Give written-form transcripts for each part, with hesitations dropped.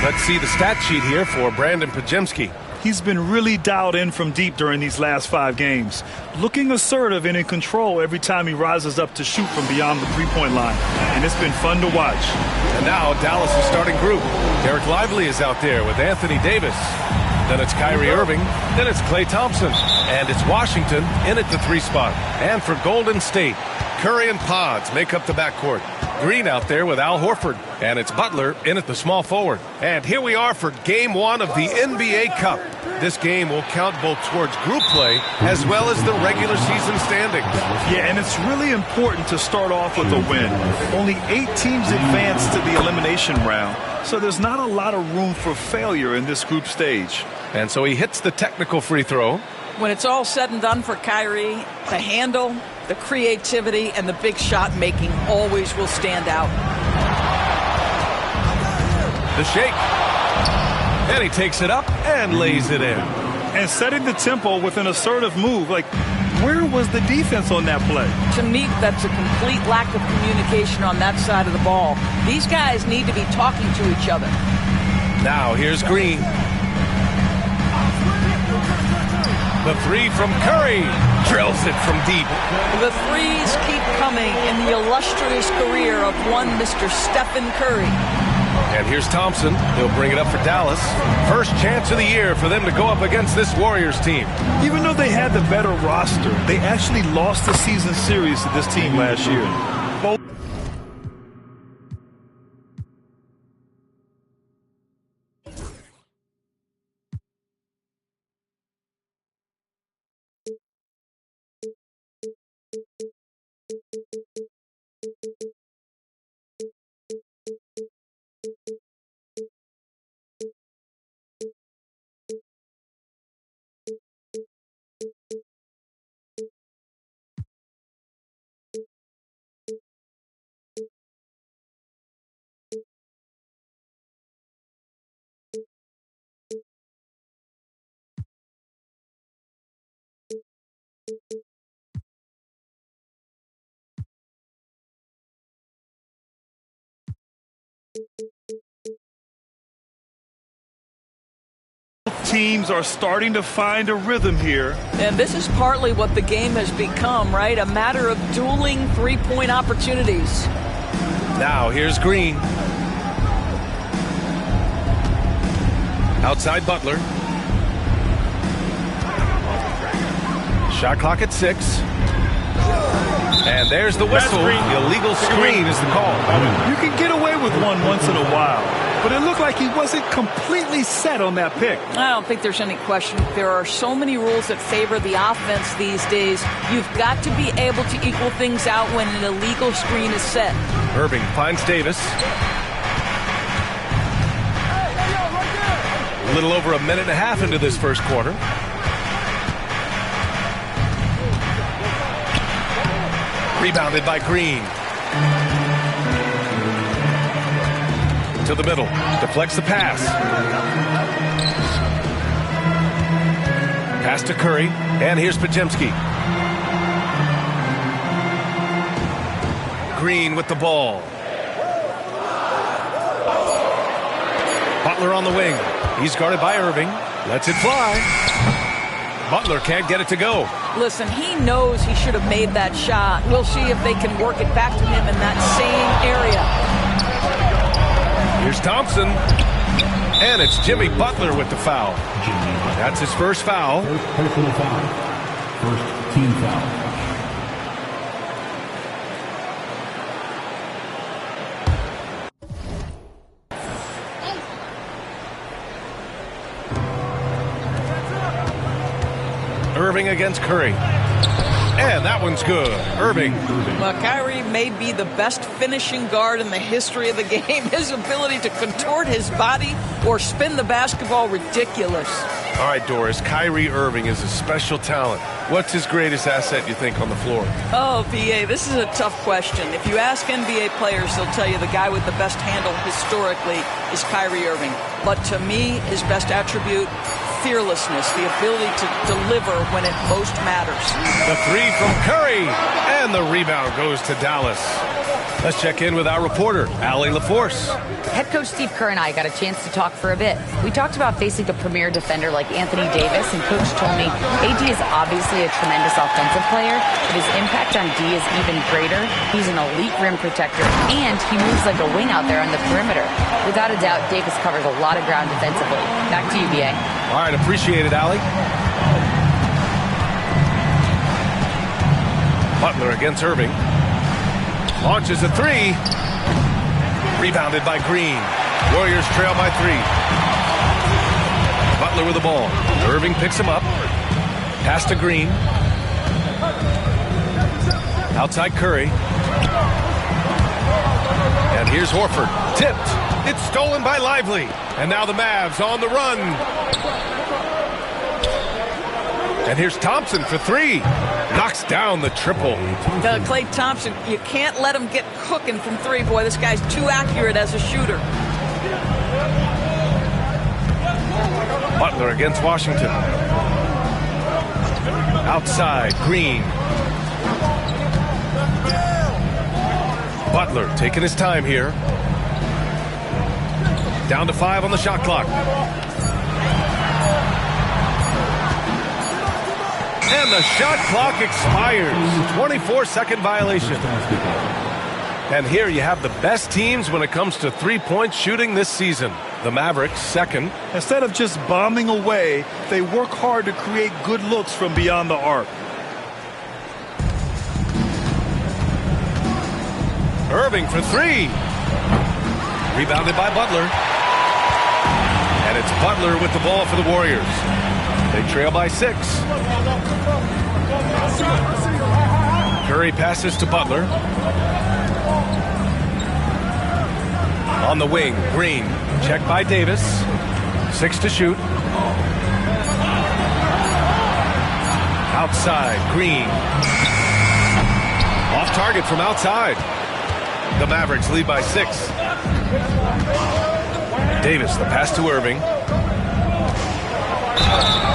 Let's see the stat sheet here for Brandon Podziemski. He's been really dialed in from deep during these last 5 games. Looking assertive and in control every time he rises up to shoot from beyond the three-point line. And it's been fun to watch. And now Dallas' starting group. Derek Lively is out there with Anthony Davis. Then it's Kyrie Irving. Then it's Klay Thompson. And it's Washington in at the 3 spot. And for Golden State, Curry and Pods make up the backcourt. Green out there with Al Horford. And it's Butler in at the small forward. And here we are for Game 1 of the NBA Cup. This game will count both towards group play as well as the regular season standings. Yeah, and it's really important to start off with a win. Only 8 teams advanced to the elimination round, so there's not a lot of room for failure in this group stage. And so he hits the technical free throw. When it's all said and done for Kyrie, the handle, the creativity, and the big shot making always will stand out. The shake. And he takes it up and lays it in. And setting the tempo with an assertive move. Like, where was the defense on that play? To me, that's a complete lack of communication on that side of the ball. These guys need to be talking to each other. Now here's Green. The 3 from Curry. Drills it from deep. The threes keep coming in the illustrious career of one Mr. Stephen Curry. And here's Thompson. He'll bring it up for Dallas. First chance of the year for them to go up against this Warriors team. Even though they had the better roster, they actually lost the season series to this team last year. Both teams are starting to find a rhythm here. And this is partly what the game has become, right? A matter of dueling three-point opportunities. Now here's Green. Outside Butler. Shot clock at 6. And there's the whistle. The illegal screen is the call. You can get away with one once in a while, but it looked like he wasn't completely set on that pick. I don't think there's any question. There are so many rules that favor the offense these days. You've got to be able to equal things out when an illegal screen is set. Irving finds Davis. A little over a minute and a half into this first quarter. Rebounded by Green. To the middle. Deflects the pass. Pass to Curry. And here's Podziemski. Green with the ball. Butler on the wing. He's guarded by Irving. Lets it fly. Butler can't get it to go. Listen, he knows he should have made that shot. We'll see if they can work it back to him in that same area. Here's Thompson. And it's Jimmy Butler with the foul. That's his first foul. First personal foul. First team foul. Irving against Curry. And that one's good. Irving. Well, Kyrie may be the best finishing guard in the history of the game. His ability to contort his body or spin the basketball, ridiculous. All right, Doris, Kyrie Irving is a special talent. What's his greatest asset, you think, on the floor? Oh, PA, this is a tough question. If you ask NBA players, they'll tell you the guy with the best handle historically is Kyrie Irving. But to me, his best attribute, fearlessness, the ability to deliver when it most matters. The 3 from Curry, and the rebound goes to Dallas. Let's check in with our reporter, Allie LaForce. Head coach Steve Kerr and I got a chance to talk for a bit. We talked about facing a premier defender like Anthony Davis, and Coach told me AD is obviously a tremendous offensive player, but his impact on D is even greater. He's an elite rim protector, and he moves like a wing out there on the perimeter. Without a doubt, Davis covers a lot of ground defensively. Back to you, B.A. All right, appreciate it, Allie. Butler against Irving. Launches a three. Rebounded by Green. Warriors trail by 3. Butler with the ball. Irving picks him up. Pass to Green. Outside Curry. And here's Horford. Tipped. It's stolen by Lively. And now the Mavs on the run. And here's Thompson for 3. Knocks down the triple. Klay Thompson, you can't let him get cooking from 3. Boy, this guy's too accurate as a shooter. Butler against Washington. Outside, Green. Butler taking his time here. Down to 5 on the shot clock. And the shot clock expires. 24-second violation. And here you have the best teams when it comes to three-point shooting this season. The Mavericks, second. Instead of just bombing away, they work hard to create good looks from beyond the arc. Irving for 3. Rebounded by Butler. And it's Butler with the ball for the Warriors. They trail by 6. Curry passes to Butler. On the wing, Green. Check by Davis. 6 to shoot. Outside, Green. Off target from outside. The Mavericks lead by 6. Davis, the pass to Irving.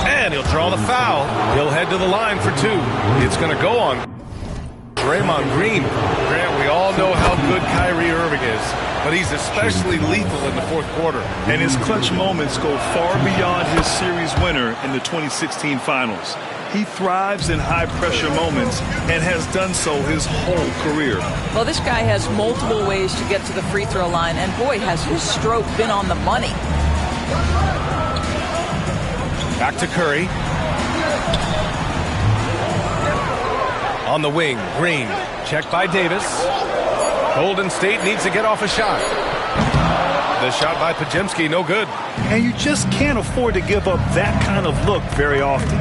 And he'll draw the foul. He'll head to the line for 2. It's going to go on Draymond Green. Grant, we all know how good Kyrie Irving is, but he's especially lethal in the fourth quarter. And his clutch moments go far beyond his series winner in the 2016 finals. He thrives in high-pressure moments and has done so his whole career. Well, this guy has multiple ways to get to the free throw line, and boy, has his stroke been on the money. Back to Curry. On the wing, Green. Check by Davis. Golden State needs to get off a shot. The shot by Podziemski, no good. And you just can't afford to give up that kind of look very often.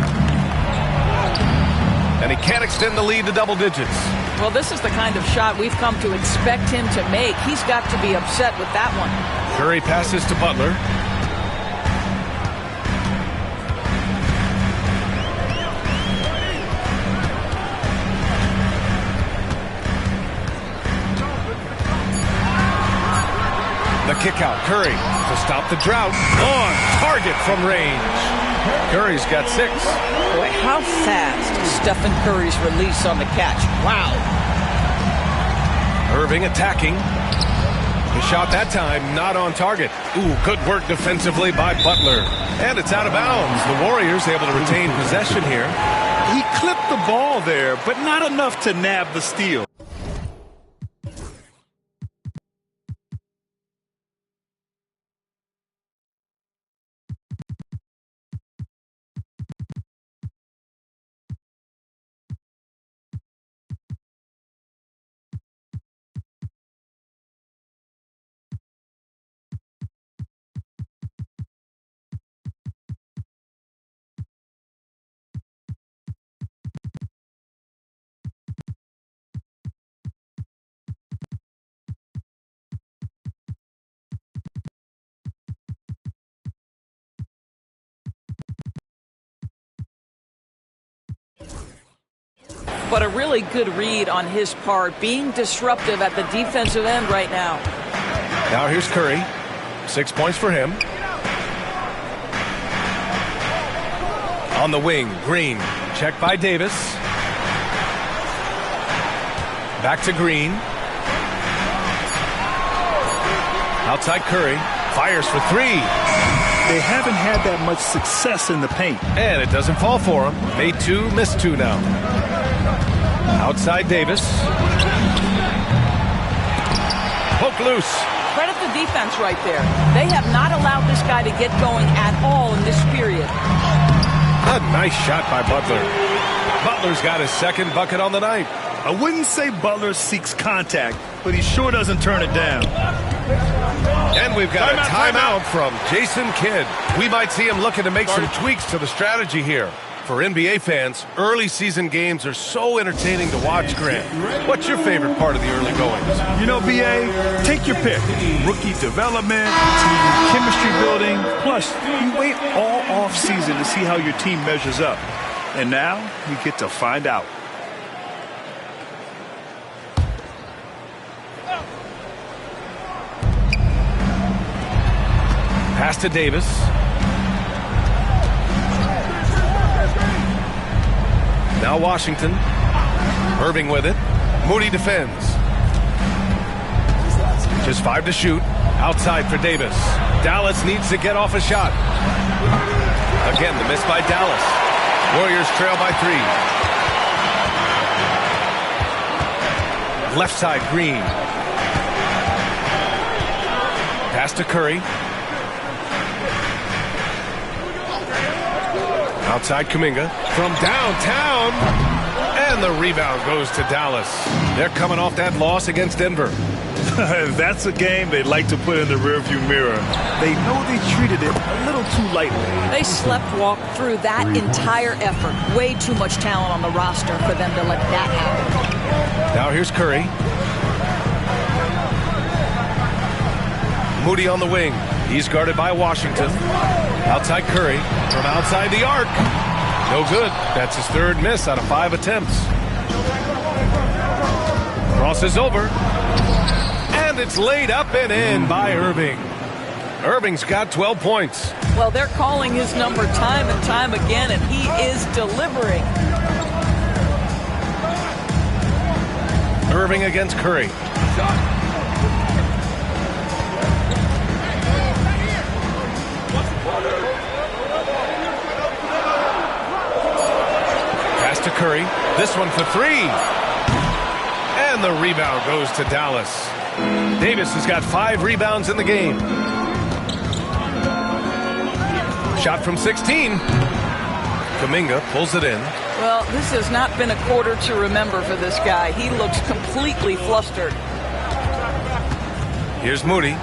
And he can't extend the lead to double digits. Well, this is the kind of shot we've come to expect him to make. He's got to be upset with that one. Curry passes to Butler. The kick out, Curry to stop the drought. On target from range. Curry's got 6. Boy, how fast is Stephen Curry's release on the catch. Wow. Irving attacking. The shot that time not on target. Ooh, good work defensively by Butler. And it's out of bounds. The Warriors able to retain possession here. He clipped the ball there, but not enough to nab the steal. But a really good read on his part, being disruptive at the defensive end right now. Now here's Curry. 6 points for him. On the wing, Green. Check by Davis. Back to Green. Outside Curry. Fires for three. They haven't had that much success in the paint. And it doesn't fall for him. Made two, missed two now. Outside Davis. Poke loose. Credit the defense right there. They have not allowed this guy to get going at all in this period. A nice shot by Butler. Butler's got his second bucket on the night. I wouldn't say Butler seeks contact, but he sure doesn't turn it down. And we've got a timeout from Jason Kidd. We might see him looking to make some tweaks to the strategy here. For NBA fans, early season games are so entertaining to watch, Grant. What's your favorite part of the early goings? You know, BA, take your pick. Rookie development, team chemistry building, plus you wait all off season to see how your team measures up. And now you get to find out. Pass to Davis. Now Washington. Irving with it. Moody defends. Just 5 to shoot. Outside for Davis. Dallas needs to get off a shot. Again, the miss by Dallas. Warriors trail by 3. Left side, Green. Pass to Curry. Outside Kuminga from downtown, and the rebound goes to Dallas. They're coming off that loss against Denver. That's a game they'd like to put in the rearview mirror. They know they treated it a little too lightly. They sleptwalked through that entire effort. Way too much talent on the roster for them to let that happen. Now here's Curry. Moody on the wing. He's guarded by Washington. Outside Curry from outside the arc. No good. That's his third miss out of 5 attempts. Crosses over. And it's laid up and in by Irving. Irving's got 12 points. Well, they're calling his number time and time again, and he is delivering. Irving against Curry. To Curry. This one for 3. And the rebound goes to Dallas. Davis has got 5 rebounds in the game. Shot from 16. Kuminga pulls it in. Well, this has not been a quarter to remember for this guy. He looks completely flustered. Here's Moody.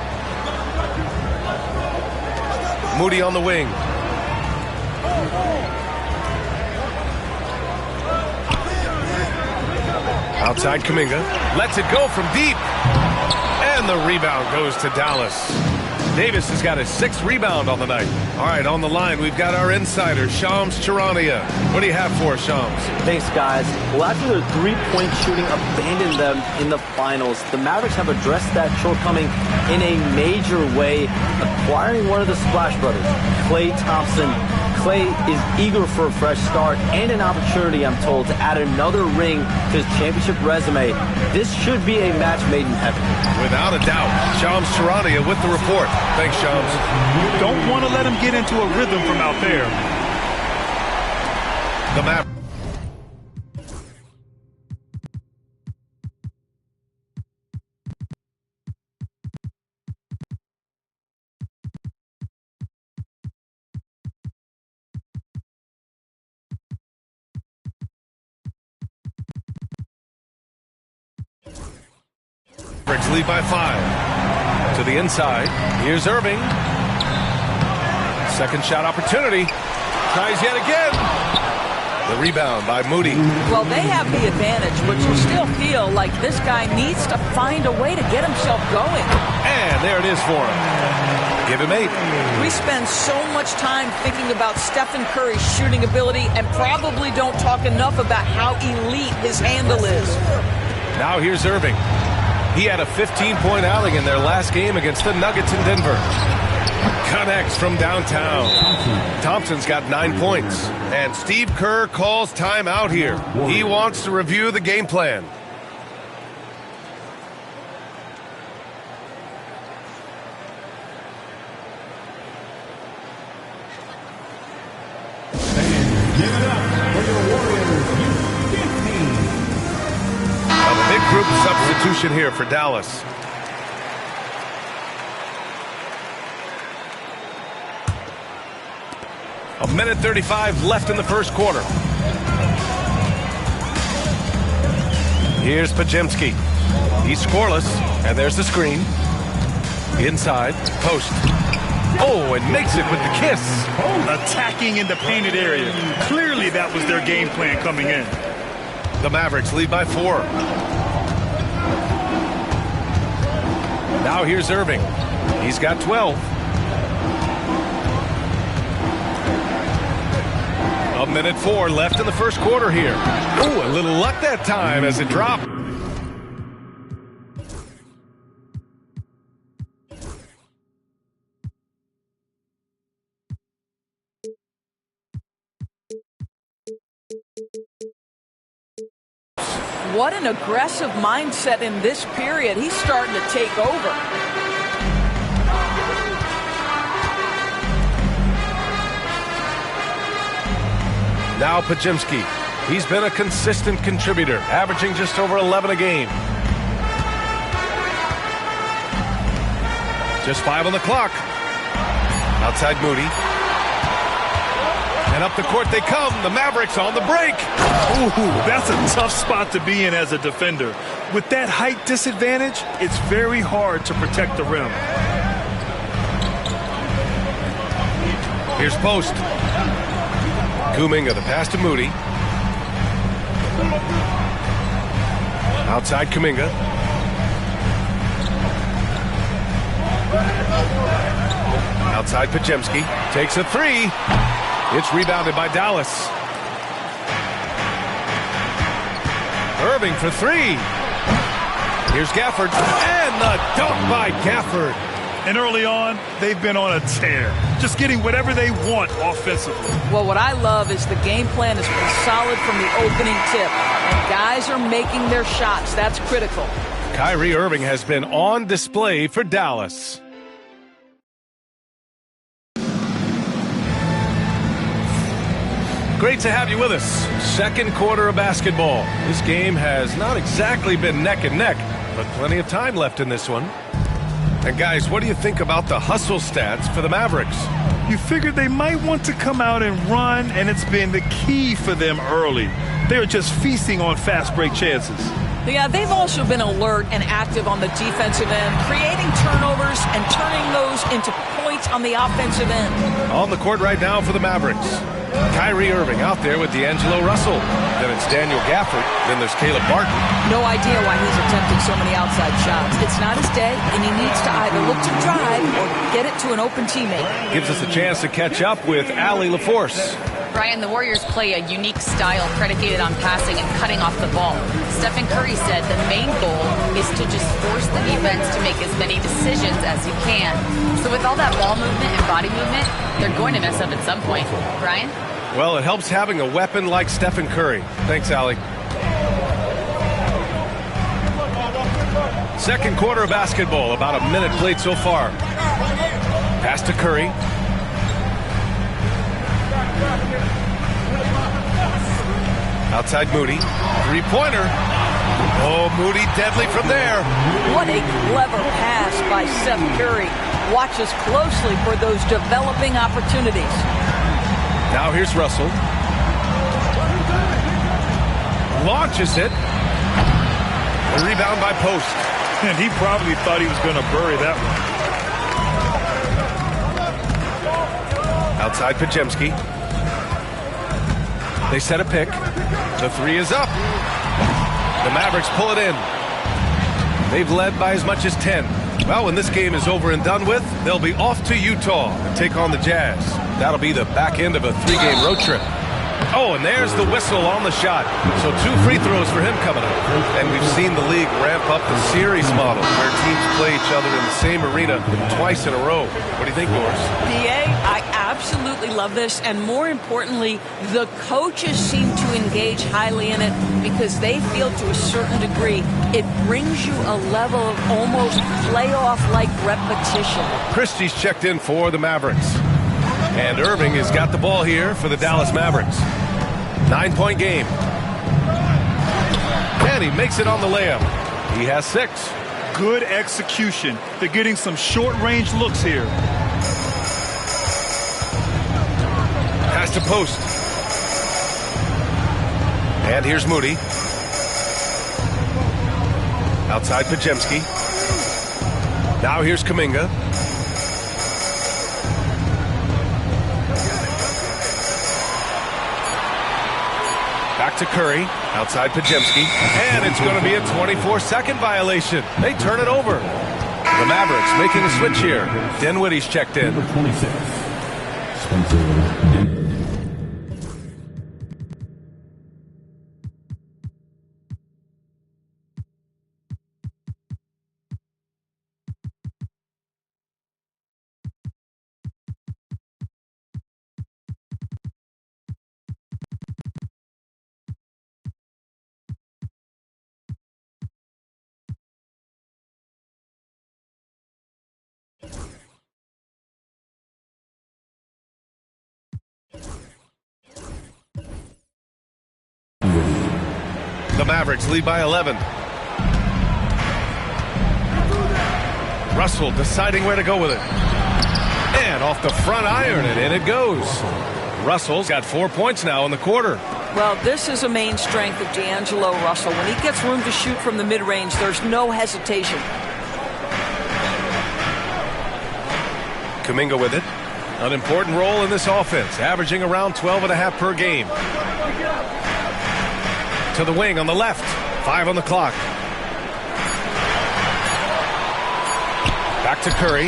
Moody on the wing. Outside Kuminga. Lets it go from deep. And the rebound goes to Dallas. Davis has got his 6th rebound on the night. All right, on the line, we've got our insider, Shams Charania. What do you have for us, Shams? Thanks, guys. Well, after their three-point shooting abandoned them in the finals, the Mavericks have addressed that shortcoming in a major way, acquiring one of the Splash Brothers, Klay Thompson. Klay is eager for a fresh start and an opportunity, I'm told, to add another ring to his championship resume. This should be a match made in heaven. Without a doubt. Shams Charania with the report. Thanks, Shams. You don't want to let him get into a rhythm from out there. The map. Lead by 5. To the inside. Here's Irving. Second shot opportunity. Tries yet again. The rebound by Moody. Well, they have the advantage, but you still feel like this guy needs to find a way to get himself going. And there it is for him. Give him 8. We spend so much time thinking about Stephen Curry's shooting ability and probably don't talk enough about how elite his handle is. Now here's Irving. He had a 15-point outing in their last game against the Nuggets in Denver. Connects from downtown. Thompson's got 9 points. And Steve Kerr calls timeout here. He wants to review the game plan. Give it up for your Warriors, U15. A big group substitution here for Dallas. A minute 35 left in the first quarter. Here's Podziemski. He's scoreless, and there's the screen. Inside, post. Oh, and makes it with the kiss. Attacking in the painted area. Clearly that was their game plan coming in. The Mavericks lead by 4. Now here's Irving. He's got 12. A minute 4 left in the first quarter here. Ooh, a little luck that time as it dropped. What an aggressive mindset in this period. He's starting to take over. Now Podziemski. He's been a consistent contributor, averaging just over 11 a game. Just 5 on the clock. Outside Moody. And up the court they come. The Mavericks on the break. Ooh, that's a tough spot to be in as a defender. With that height disadvantage, it's very hard to protect the rim. Here's post. Kuminga, the pass to Moody. Outside Kuminga. Outside Podziemski. Takes a 3. It's rebounded by Dallas. Irving for 3. Here's Gafford. And the dunk by Gafford. And early on, they've been on a tear. Just getting whatever they want offensively. Well, what I love is the game plan has been solid from the opening tip. And guys are making their shots. That's critical. Kyrie Irving has been on display for Dallas. Great to have you with us. Second quarter of basketball. This game has not exactly been neck and neck, but plenty of time left in this one. And guys, what do you think about the hustle stats for the Mavericks? You figured they might want to come out and run, and it's been the key for them early. They're just feasting on fast break chances. Yeah, they've also been alert and active on the defensive end, creating turnovers and turning those into points on the offensive end. On the court right now for the Mavericks. Kyrie Irving out there with D'Angelo Russell. Then it's Daniel Gafford. Then there's Caleb Barton. No idea why he's attempting so many outside shots. It's not his day, and he needs to either look to drive or get it to an open teammate. Gives us a chance to catch up with Allie LaForce. Brian, the Warriors play a unique style predicated on passing and cutting off the ball. Stephen Curry said the main goal is to just force the defense to make as many decisions as you can. So with all that ball movement and body movement, they're going to mess up at some point. Brian? Well, it helps having a weapon like Stephen Curry. Thanks, Allie. Second quarter of basketball, about a minute played so far. Pass to Curry. Outside Moody. Three-pointer. Oh, Moody deadly from there. What a clever pass by Steph Curry. Watch us closely for those developing opportunities. Now here's Russell. Launches it. A rebound by Post. And he probably thought he was going to bury that one. Outside Podziemski. They set a pick. The 3 is up. The Mavericks pull it in. They've led by as much as 10. Well, when this game is over and done with, they'll be off to Utah and take on the Jazz. That'll be the back end of a 3-game road trip. Oh, and there's the whistle on the shot. So 2 free throws for him coming up. And we've seen the league ramp up the series model where teams play each other in the same arena twice in a row. What do you think, Doris? PA, I absolutely love this. And more importantly, the coaches seem to engage highly in it because they feel to a certain degree it brings you a level of almost playoff-like repetition. Christie's checked in for the Mavericks. And Irving has got the ball here for the Dallas Mavericks. 9-point game. And he makes it on the layup. He has 6. Good execution. They're getting some short-range looks here. Pass to post. And here's Moody. Outside Podziemski. Now here's Kuminga. Back to Curry. Outside Podziemski. And it's going to be a 24-second violation. They turn it over. The Mavericks making a switch here. Dinwiddie's checked in. Number 26, Spencer Dinwiddie. The Mavericks lead by 11. Russell deciding where to go with it. And off the front iron, and in it goes. Russell's got 4 points now in the quarter. Well, this is a main strength of D'Angelo Russell. When he gets room to shoot from the mid-range, there's no hesitation. Kuminga with it. An important role in this offense, averaging around 12.5 per game. To the wing on the left. 5 on the clock. Back to Curry.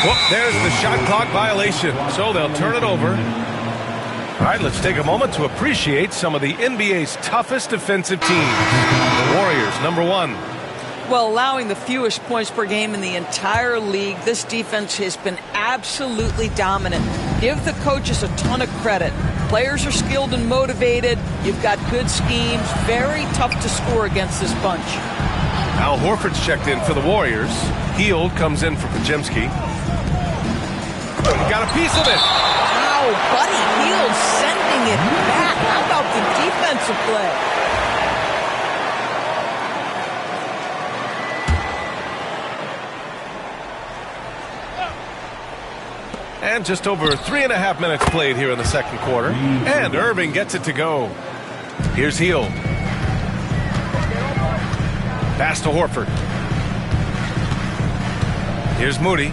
Whoop, there's the shot clock violation. So they'll turn it over. All right, let's take a moment to appreciate some of the NBA's toughest defensive teams. The Warriors, number 1. Well, allowing the fewest points per game in the entire league, this defense has been absolutely dominant. Give the coaches a ton of credit. Players are skilled and motivated. You've got good schemes. Very tough to score against this bunch. Al Horford's checked in for the Warriors. Hield comes in for Podziemski. Got a piece of it. Wow, Buddy Hield sending it back. How about the defensive play? And just over 3.5 minutes played here in the second quarter. And Irving gets it to go. Here's Hield. Pass to Horford. Here's Moody.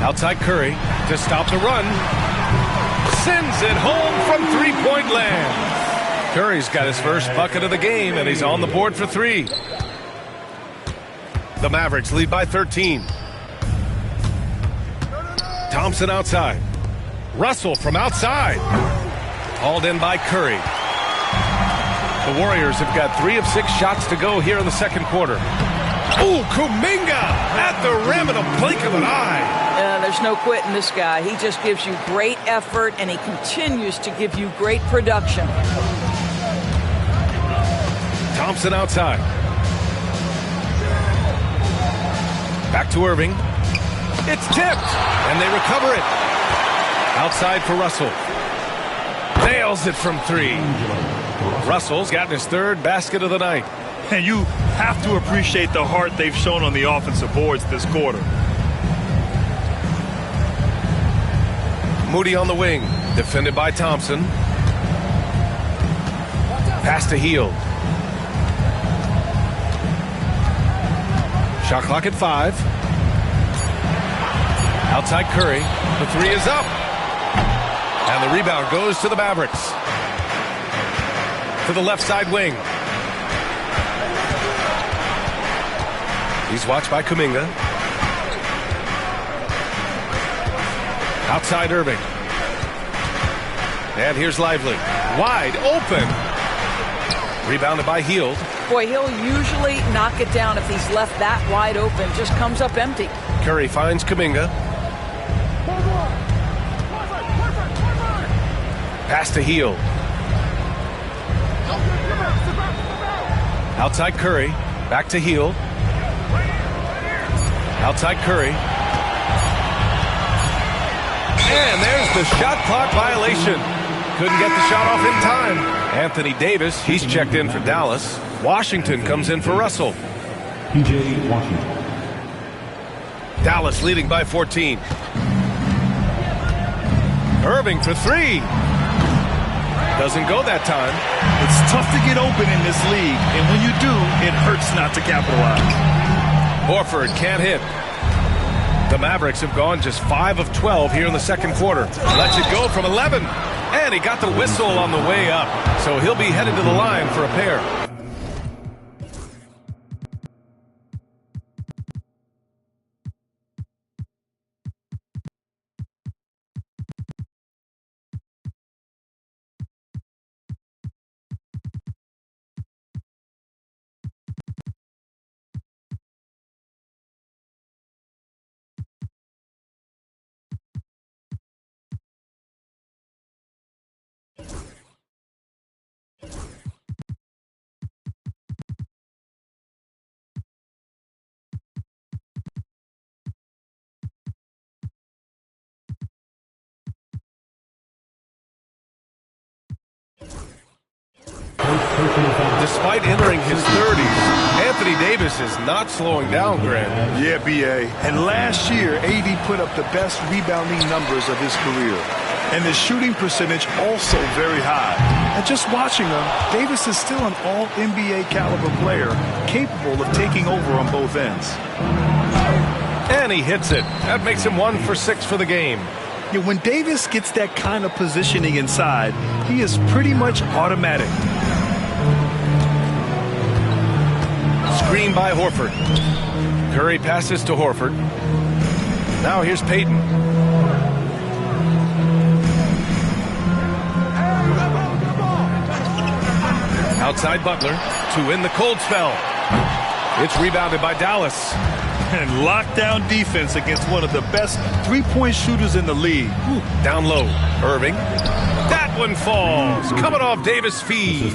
Outside Curry to stop the run. Sends it home from three-point land. Curry's got his first bucket of the game, and he's on the board for 3. The Mavericks lead by 13. Thompson outside. Russell from outside. Hauled in by Curry. The Warriors have got 3 of 6 shots to go here in the second quarter. Oh, Kuminga at the rim and a blink of an eye. There's no quitting this guy. He just gives you great effort, and he continues to give you great production. Thompson outside. Back to Irving. It's tipped, and they recover it. Outside for Russell. Nails it from 3. Russell's gotten his 3rd basket of the night. And you have to appreciate the heart they've shown on the offensive boards this quarter. Moody on the wing, defended by Thompson. Pass to Hield. Shot clock at 5. Outside Curry. The 3 is up. And the rebound goes to the Mavericks. To the left side wing. He's watched by Kuminga. Outside Irving. And here's Lively. Wide open. Rebounded by Hield. Boy, he'll usually knock it down if he's left that wide open. Just comes up empty. Curry finds Kuminga. Pass to Hield. Outside Curry. Back to Hield. Outside Curry. And there's the shot clock violation. Couldn't get the shot off in time. Anthony Davis, he's checked in for Dallas. Washington comes in for Russell. P.J. Washington. Dallas leading by 14. Irving for three. Doesn't go that time. It's tough to get open in this league, and when you do, it hurts not to capitalize. Horford can't hit. The Mavericks have gone just 5 of 12 here in the second quarter. Lets it go from 11. And he got the whistle on the way up. So he'll be headed to the line for a pair. Despite entering his 30s, Anthony Davis is not slowing down, Grant. Yeah, B.A. And last year, AD put up the best rebounding numbers of his career. And the shooting percentage also very high. And just watching him, Davis is still an all-NBA caliber player, capable of taking over on both ends. And he hits it. That makes him 1 for 6 for the game. Yeah, when Davis gets that kind of positioning inside, he is pretty much automatic. Screen by Horford. Curry passes to Horford. Now here's Payton. Outside Butler to win the cold spell. It's rebounded by Dallas. And lockdown defense against one of the best three-point shooters in the league. Down low, Irving. That one falls. Coming off Davis' feed.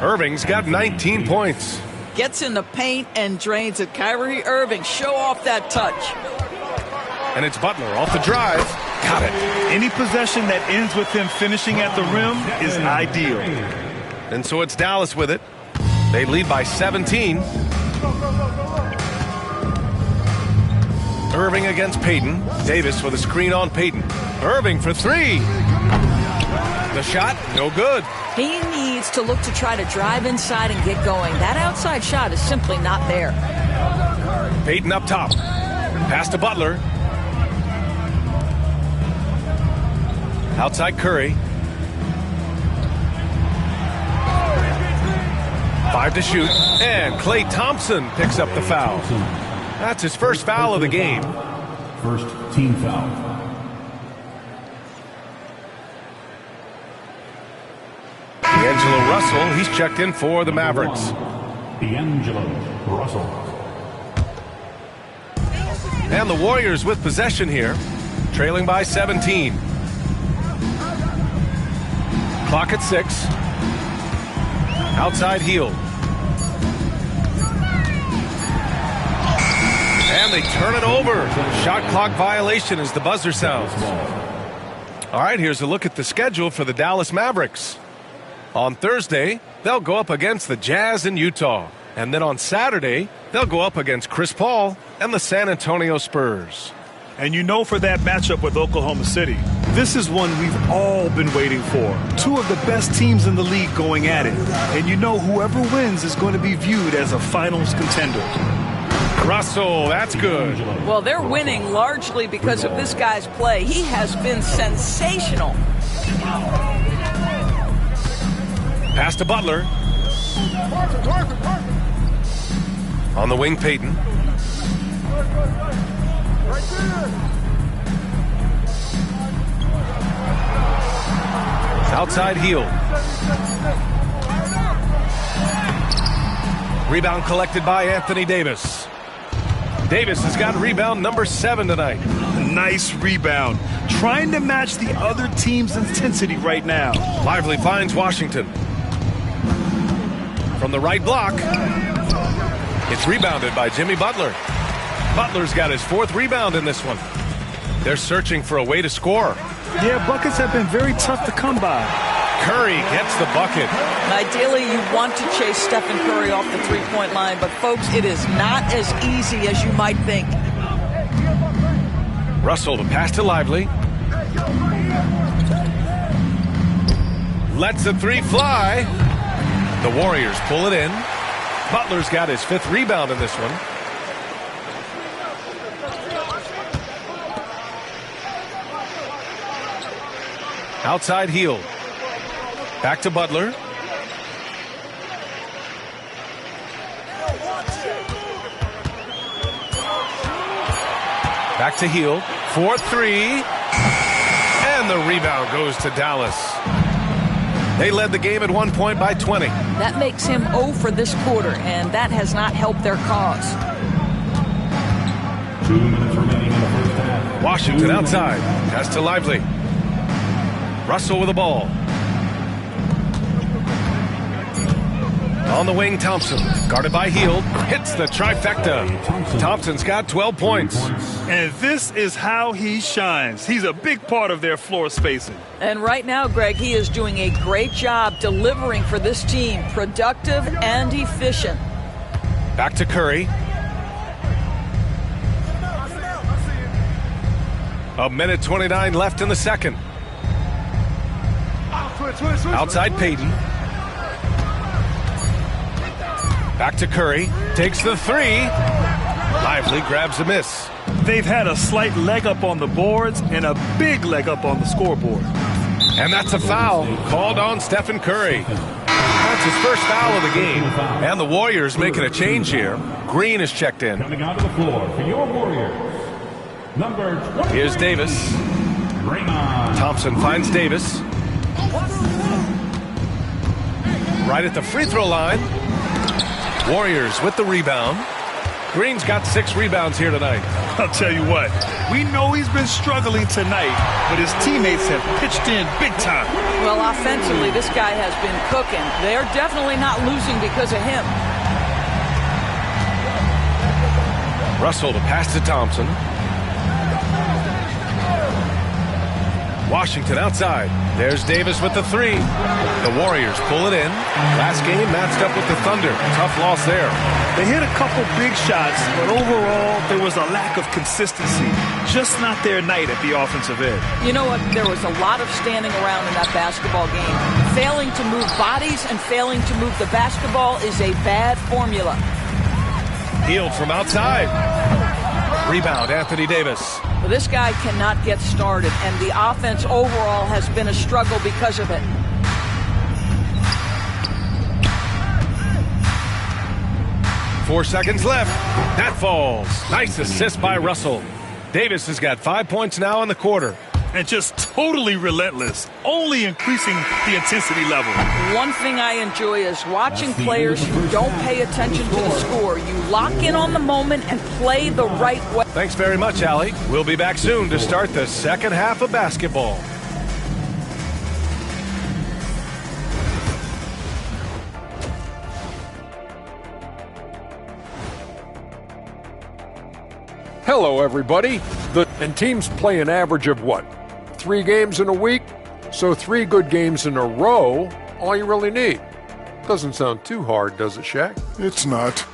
Irving's got 19 points. Gets in the paint and drains it. Kyrie Irving, show off that touch. And it's Butler off the drive. Got it. Any possession that ends with him finishing at the rim is ideal. And so it's Dallas with it. They lead by 17. Irving against Payton. Davis with a screen on Payton. Irving for three. The shot, no good. He needs to look to try to drive inside and get going. That outside shot is simply not there. Payton up top. Pass to Butler. Outside Curry. 5 to shoot. And Klay Thompson picks up the foul. That's his first foul of the game. First team foul. D'Angelo Russell, he's checked in for the Mavericks. D'Angelo Russell. And the Warriors with possession here, trailing by 17. Clock at 6. Outside Hield. And they turn it over. Shot clock violation as the buzzer sounds. All right, here's a look at the schedule for the Dallas Mavericks. On Thursday, they'll go up against the Jazz in Utah. And then on Saturday, they'll go up against Chris Paul and the San Antonio Spurs. And you know, for that matchup with Oklahoma City, this is one we've all been waiting for. Two of the best teams in the league going at it. And you know whoever wins is going to be viewed as a finals contender. Russell, that's good. Well, they're winning largely because of this guy's play. He has been sensational. Pass to Butler. On the wing, Payton. Outside Hield. Rebound collected by Anthony Davis. Davis has got rebound number 7 tonight. Nice rebound. Trying to match the other team's intensity right now. Lively finds Washington. From the right block. It's rebounded by Jimmy Butler. Butler's got his 4th rebound in this one. They're searching for a way to score. Yeah, buckets have been very tough to come by. Curry gets the bucket. Ideally, you want to chase Stephen Curry off the three-point line, but folks, it is not as easy as you might think. Russell to pass to Lively. Lets the three fly. The Warriors pull it in. Butler's got his 5th rebound in this one. Outside Hield. Back to Butler. Back to Hield. 4-3. And the rebound goes to Dallas. They led the game at one point by 20. That makes him 0 for this quarter, and that has not helped their cause. 2 minutes remaining in the first half. Washington outside. Pass to Lively. Russell with the ball. On the wing, Thompson. Guarded by Hield. Hits the trifecta. Thompson's got 12 points. And this is how he shines. He's a big part of their floor spacing. And right now, Greg, he is doing a great job delivering for this team. Productive and efficient. Back to Curry. A minute 29 left in the second. Outside Payton. Back to Curry. Takes the three. Lively grabs a miss. They've had a slight leg up on the boards and a big leg up on the scoreboard. And that's a foul called on Stephen Curry. That's his first foul of the game. And the Warriors making a change here. Green is checked in. Coming onto the floor for your Warriors, number 20. Here's Davis. Draymond. Thompson finds Davis. Right at the free throw line. Warriors with the rebound. Green's got 6 rebounds here tonight. I'll tell you what, we know he's been struggling tonight, but his teammates have pitched in big time. Well, offensively, this guy has been cooking. They're definitely not losing because of him. Russell to pass to Thompson. Washington outside. There's Davis with the three. The Warriors pull it in. Last game matched up with the Thunder. Tough loss there. They hit a couple big shots, but overall there was a lack of consistency. Just not their night at the offensive end. You know what? There was a lot of standing around in that basketball game. Failing to move bodies and failing to move the basketball is a bad formula. Hield from outside. Rebound, Anthony Davis. Well, this guy cannot get started, and the offense overall has been a struggle because of it. Four seconds left. That falls. Nice assist by Russell. Davis has got 5 points now in the quarter. And just totally relentless, only increasing the intensity level. One thing I enjoy is watching players who don't pay attention to the score. You lock in on the moment and play the right way. Thanks very much, Allie. We'll be back soon to start the second half of basketball. Hello, everybody. And teams play an average of what? 3 games in a week? So 3 good games in a row, all you really need. Doesn't sound too hard, does it, Shaq? It's not.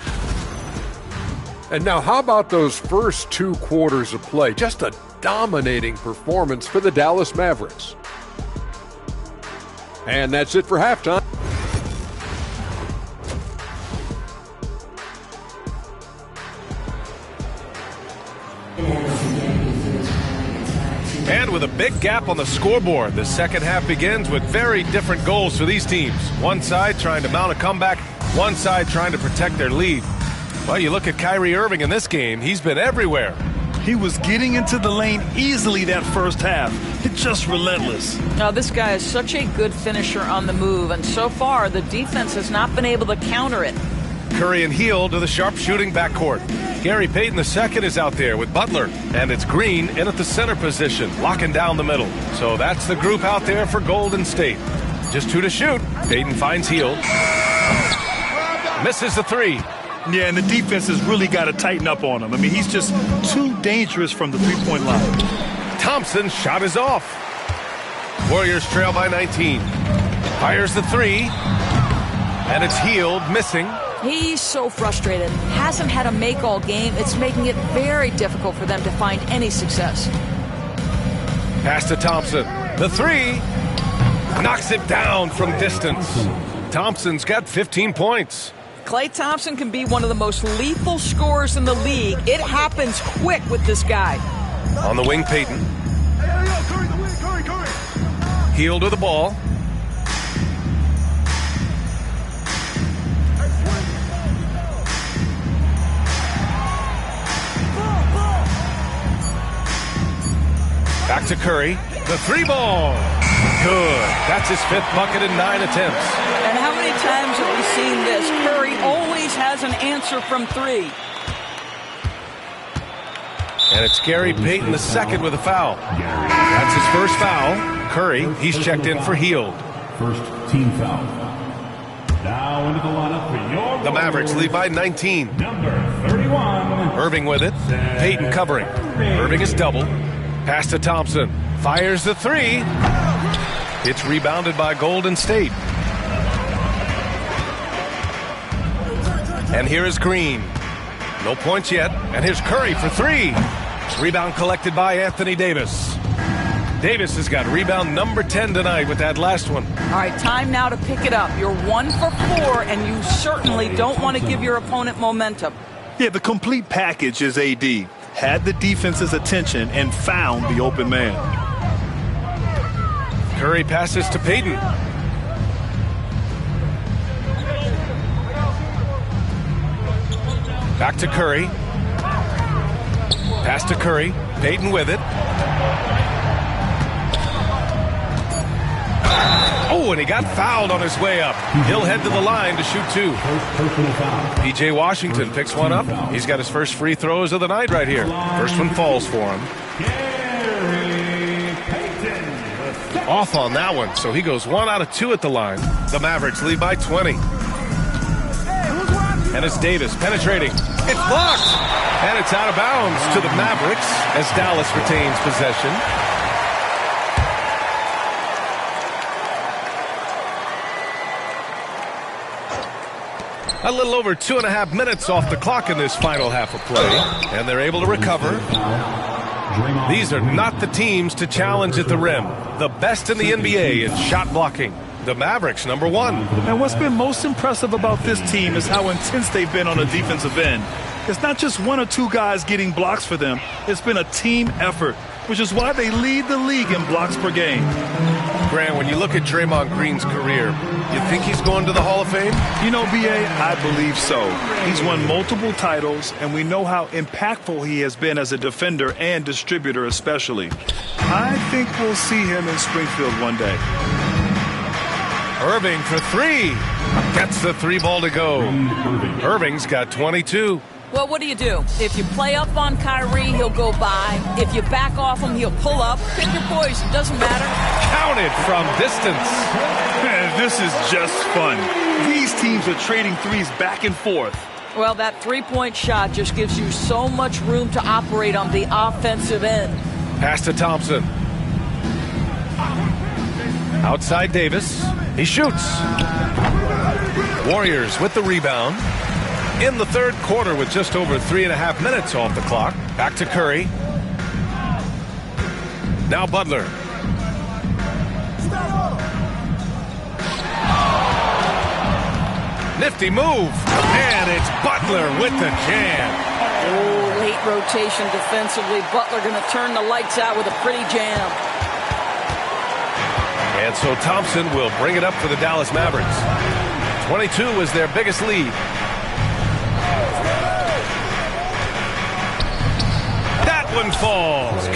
And now how about those first 2 quarters of play? Just a dominating performance for the Dallas Mavericks. And that's it for halftime. And with a big gap on the scoreboard, the second half begins with very different goals for these teams. One side trying to mount a comeback, one side trying to protect their lead. Well, you look at Kyrie Irving in this game, he's been everywhere. He was getting into the lane easily that first half. It's just relentless. Now, this guy is such a good finisher on the move, and so far the defense has not been able to counter it. Curry and Hield to the sharpshooting backcourt. Gary Payton II is out there with Butler, and it's Green in at the center position, locking down the middle. So that's the group out there for Golden State. Just 2 to shoot. Payton finds Hield. Misses the 3. Yeah, and the defense has really got to tighten up on him. I mean, he's just too dangerous from the three-point line. Thompson's shot is off. Warriors trail by 19. Fires the three. And it's Hield, missing. He's so frustrated. Hasn't had a make all game. It's making it very difficult for them to find any success. Pass to Thompson. The three. Knocks it down from distance. Thompson's got 15 points. Klay Thompson can be one of the most lethal scorers in the league. It happens quick with this guy. On the wing, Payton. Hield with the ball. Back to Curry. The three ball. Good. That's his 5th bucket in 9 attempts. And how many times have we seen this? Curry always has an answer from 3. And it's Gary Payton II with a foul. That's his first foul. Curry, he's checked in for Hield. First team foul. Now into the lineup for your The Mavericks lead by 19. number 31. Irving with it. Payton covering. Irving is double. Pass to Thompson. Fires the three. It's rebounded by Golden State. And here is Green. No points yet. And here's Curry for 3. Rebound collected by Anthony Davis. Davis has got rebound number 10 tonight with that last one. All right, time now to pick it up. You're 1 for 4, and you certainly don't want to give your opponent momentum. Yeah, the complete package is AD. Had the defense's attention and found the open man. Curry passes to Payton. Back to Curry. Pass to Curry. Payton with it. Oh, and he got fouled on his way up. He'll head to the line to shoot 2. P.J. Washington picks one up. He's got his first free throws of the night right here. First one falls for him. Off on that one, so he goes 1 out of 2 at the line. The Mavericks lead by 20. And it's Davis penetrating. It's blocked! And it's out of bounds to the Mavericks as Dallas retains possession. A little over 2.5 minutes off the clock in this final half of play, and they're able to recover. These are not the teams to challenge at the rim. The best in the NBA in shot blocking. The Mavericks, number 1. And what's been most impressive about this team is how intense they've been on the defensive end. It's not just 1 or 2 guys getting blocks for them. It's been a team effort, which is why they lead the league in blocks per game. Grant, when you look at Draymond Green's career, you think he's going to the Hall of Fame? You know, B.A., I believe so. He's won multiple titles, and we know how impactful he has been as a defender and distributor especially. I think we'll see him in Springfield one day. Irving for 3. Gets the 3 ball to go. Irving's got 22. Well, what do? If you play up on Kyrie, he'll go by. If you back off him, he'll pull up. Pick your poison, doesn't matter. Counted from distance. Man, this is just fun. These teams are trading threes back and forth. Well, that three-point shot just gives you so much room to operate on the offensive end. Pass to Thompson. Outside Davis. He shoots. Warriors with the rebound. In the third quarter with just over 3.5 minutes off the clock. Back to Curry. Now Butler. Nifty move. And it's Butler with the jam. Oh, late rotation defensively. Butler going to turn the lights out with a pretty jam. And so Thompson will bring it up for the Dallas Mavericks. 22 is their biggest lead. That one falls.